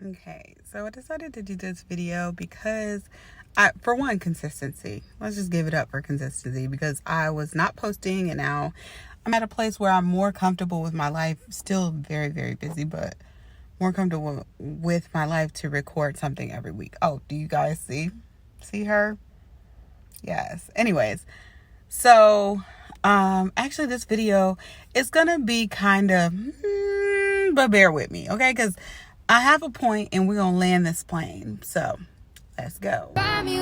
Okay, so I decided to do this video because for one, consistency. Let's just give it up for consistency because I was not posting and now I'm at a place where I'm more comfortable with my life. Still very, very busy, but more comfortable with my life to record something every week. Oh, do you guys see her? Yes. Anyways, so actually this video is gonna be kind of but bear with me, okay? Because I have a point and we're gonna land this plane. So let's go. Okay,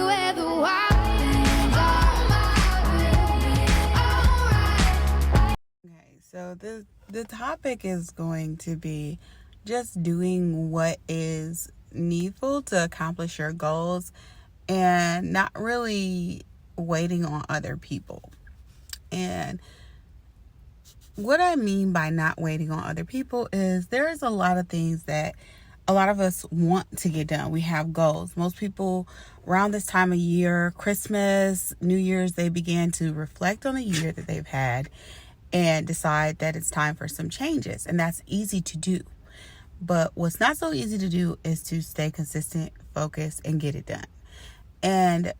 so the topic is going to be just doing what is needful to accomplish your goals and not really waiting on other people. And what I mean by not waiting on other people is there is a lot of things that a lot of us want to get done. We have goals. Most people around this time of year, Christmas, New Year's, they begin to reflect on the year that they've had and decide that it's time for some changes. And that's easy to do. But what's not so easy to do is to stay consistent, focused, and get it done. And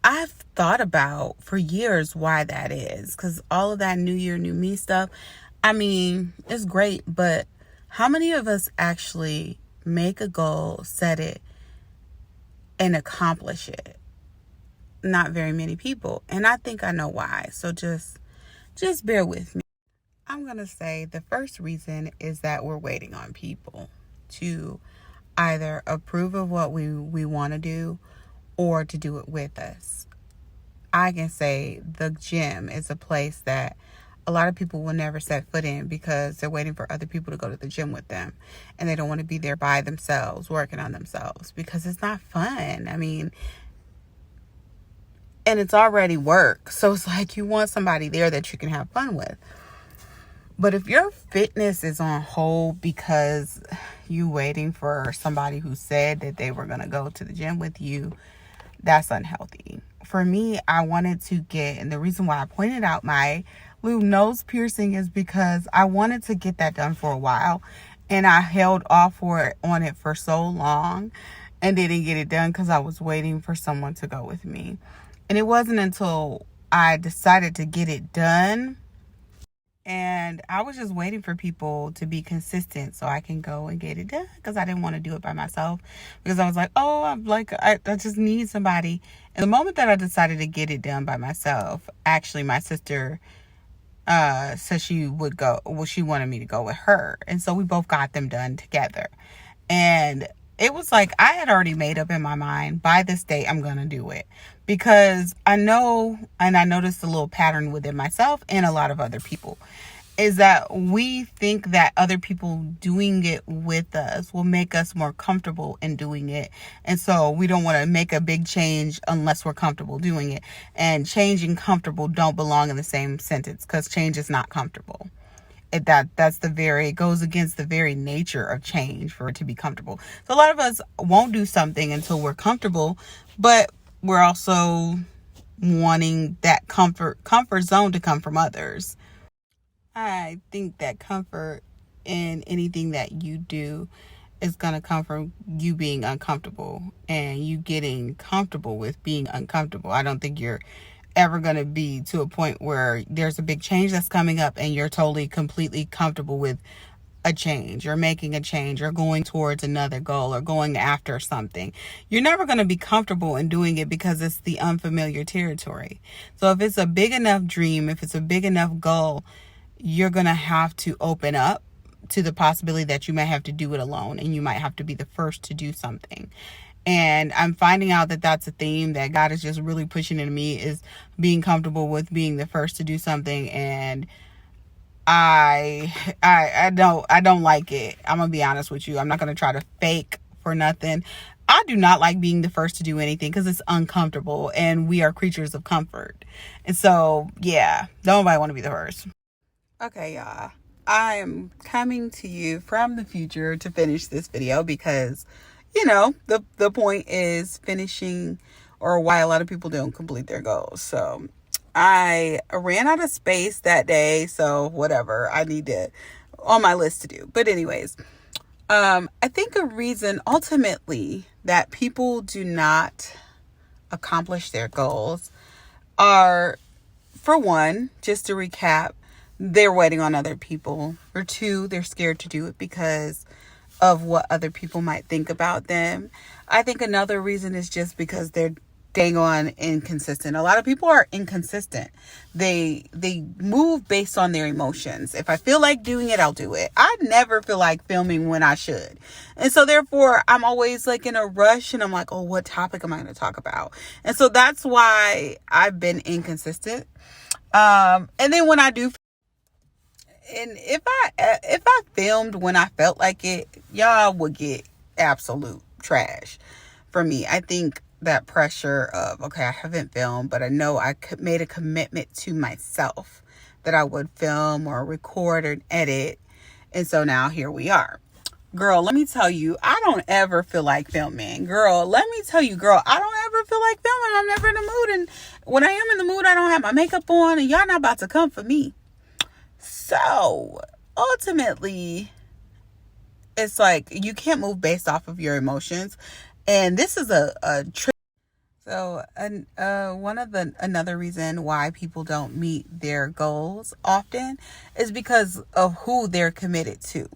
I've thought about for years why that is, because all of that new year, new me stuff, I mean, it's great, but how many of us actually make a goal, set it, and accomplish it? Not very many people. And I think I know why. So just bear with me. I'm going to say the first reason is that we're waiting on people to either approve of what we want to do or to do it with us. I can say the gym is a place that a lot of people will never set foot in because they're waiting for other people to go to the gym with them. And they don't want to be there by themselves, working on themselves because it's not fun. I mean, and it's already work. So it's like you want somebody there that you can have fun with. But if your fitness is on hold because you waiting for somebody who said that they were going to go to the gym with you, that's unhealthy. For me, I wanted to get, and the reason why I pointed out my little nose piercing is because I wanted to get that done for a while. And I held off on it for so long and didn't get it done because I was waiting for someone to go with me. And it wasn't until I decided to get it done. And I was just waiting for people to be consistent so I can go and get it done because I didn't want to do it by myself because I was like, oh, I just need somebody. And the moment that I decided to get it done by myself, actually my sister said she would go. Well, she wanted me to go with her. And so we both got them done together. And it was like I had already made up in my mind by this date I'm going to do it because I know, and I noticed a little pattern within myself and a lot of other people, is that we think that other people doing it with us will make us more comfortable in doing it. And so we don't want to make a big change unless we're comfortable doing it. And change and comfortable don't belong in the same sentence because change is not comfortable. It goes against the very nature of change for it to be comfortable. So a lot of us won't do something until we're comfortable, but we're also wanting that comfort zone to come from others. I think that comfort in anything that you do is going to come from you being uncomfortable and you getting comfortable with being uncomfortable. I don't think you're ever going to be to a point where there's a big change that's coming up and you're totally, completely comfortable with a change or making a change or going towards another goal or going after something. You're never going to be comfortable in doing it because it's the unfamiliar territory. So if it's a big enough dream, if it's a big enough goal, you're going to have to open up to the possibility that you might have to do it alone and you might have to be the first to do something. And I'm finding out that that's a theme that God is just really pushing into me, is being comfortable with being the first to do something. And I don't like it. I'm gonna be honest with you. I'm not gonna try to fake for nothing. I do not like being the first to do anything because it's uncomfortable and we are creatures of comfort. And so, yeah, nobody want to be the first. Okay, y'all. I am coming to you from the future to finish this video because, the point is finishing, or why a lot of people don't complete their goals. So I ran out of space that day. So whatever, I need to on my list to do. But anyways, I think a reason ultimately that people do not accomplish their goals are, for one, just to recap, they're waiting on other people. For two, they're scared to do it because of what other people might think about them. I think another reason is just because they're dang on inconsistent. A lot of people are inconsistent. They move based on their emotions. If I feel like doing it, I'll do it. I never feel like filming when I should. And so therefore I'm always like in a rush and I'm like, oh, what topic am I going to talk about? And so that's why I've been inconsistent. And then when I do, and if I filmed when I felt like it, y'all would get absolute trash for me. I think that pressure of, okay, I haven't filmed, but I know I made a commitment to myself that I would film or record or edit. And so now here we are. Girl, let me tell you, I don't ever feel like filming. Girl, let me tell you, girl, I don't ever feel like filming. I'm never in the mood. And when I am in the mood, I don't have my makeup on and y'all not about to come for me. So ultimately, it's like you can't move based off of your emotions. And this is a trick. So another reason why people don't meet their goals often is because of who they're committed to.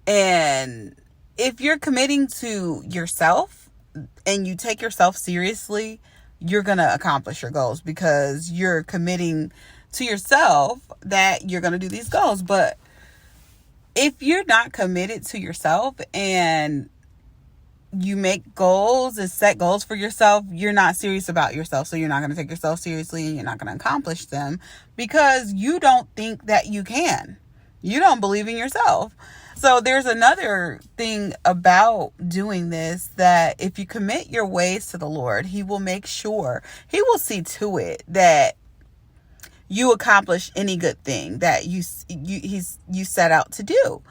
And if you're committing to yourself and you take yourself seriously, you're going to accomplish your goals because you're committing to yourself that you're going to do these goals. But if you're not committed to yourself and you make goals and set goals for yourself, you're not serious about yourself. So you're not going to take yourself seriously and you're not going to accomplish them because you don't think that you can. You don't believe in yourself. So there's another thing about doing this, that if you commit your ways to the Lord, He will make sure, He will see to it that you accomplish any good thing that you set out to do.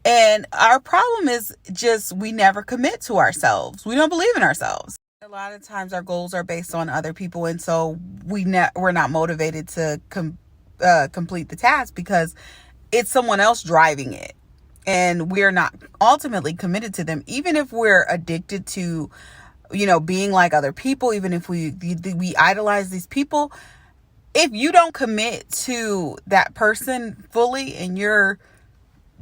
And our problem is just we never commit to ourselves. We don't believe in ourselves. A lot of times our goals are based on other people, and so we're not motivated to complete the task because it's someone else driving it, and we're not ultimately committed to them. Even if we're addicted to, being like other people, even if we idolize these people, if you don't commit to that person fully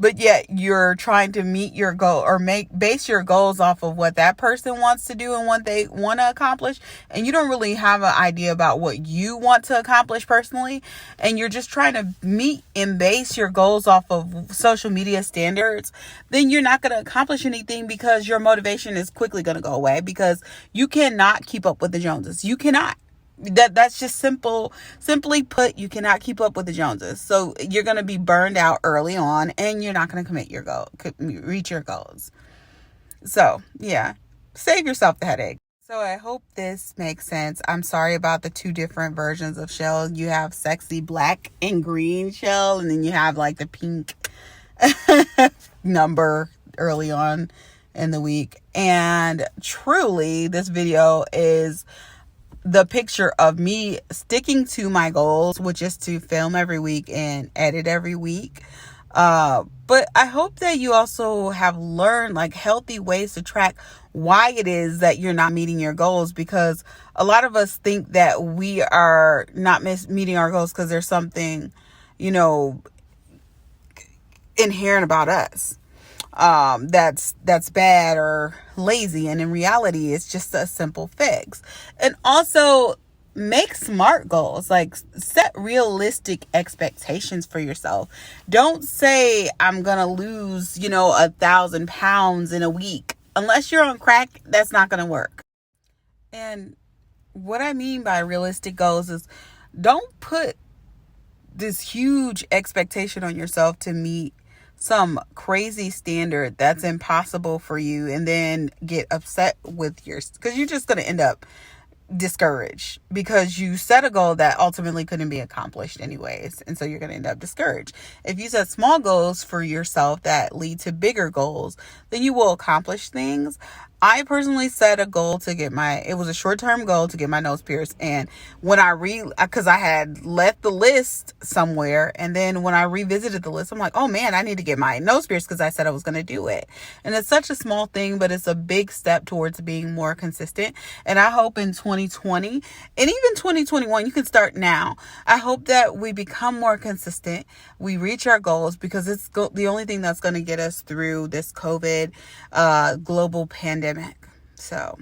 but yet you're trying to meet your goal or base your goals off of what that person wants to do and what they want to accomplish, and you don't really have an idea about what you want to accomplish personally, and you're just trying to meet and base your goals off of social media standards, then you're not going to accomplish anything because your motivation is quickly going to go away because you cannot keep up with the Joneses. You cannot. That's just simply put, you cannot keep up with the Joneses. So you're going to be burned out early on and you're not going to reach your goals. So yeah, save yourself the headache. So I hope this makes sense. I'm sorry about the two different versions of Shell. You have sexy black and green Shell, and then you have like the pink number early on in the week. And truly, this video is the picture of me sticking to my goals, which is to film every week and edit every week. But I hope that you also have learned like healthy ways to track why it is that you're not meeting your goals, because a lot of us think that we are not meeting our goals because there's something, inherent about us. That's bad or lazy, and in reality it's just a simple fix. And also make smart goals, like set realistic expectations for yourself. Don't say I'm gonna lose 1,000 pounds in a week. Unless you're on crack, that's not gonna work. And what I mean by realistic goals is don't put this huge expectation on yourself to meet some crazy standard that's impossible for you and then get upset with because you're just going to end up discouraged because you set a goal that ultimately couldn't be accomplished anyways, and so you're going to end up discouraged. If you set small goals for yourself that lead to bigger goals, then you will accomplish things. I personally set a goal to get it was a short-term goal to get my nose pierced. And when because I had left the list somewhere, and then when I revisited the list, I'm like, oh man, I need to get my nose pierced because I said I was going to do it. And it's such a small thing, but it's a big step towards being more consistent. And I hope in 2020 and even 2021, you can start now. I hope that we become more consistent. We reach our goals, because it's the only thing that's going to get us through this COVID global pandemic. So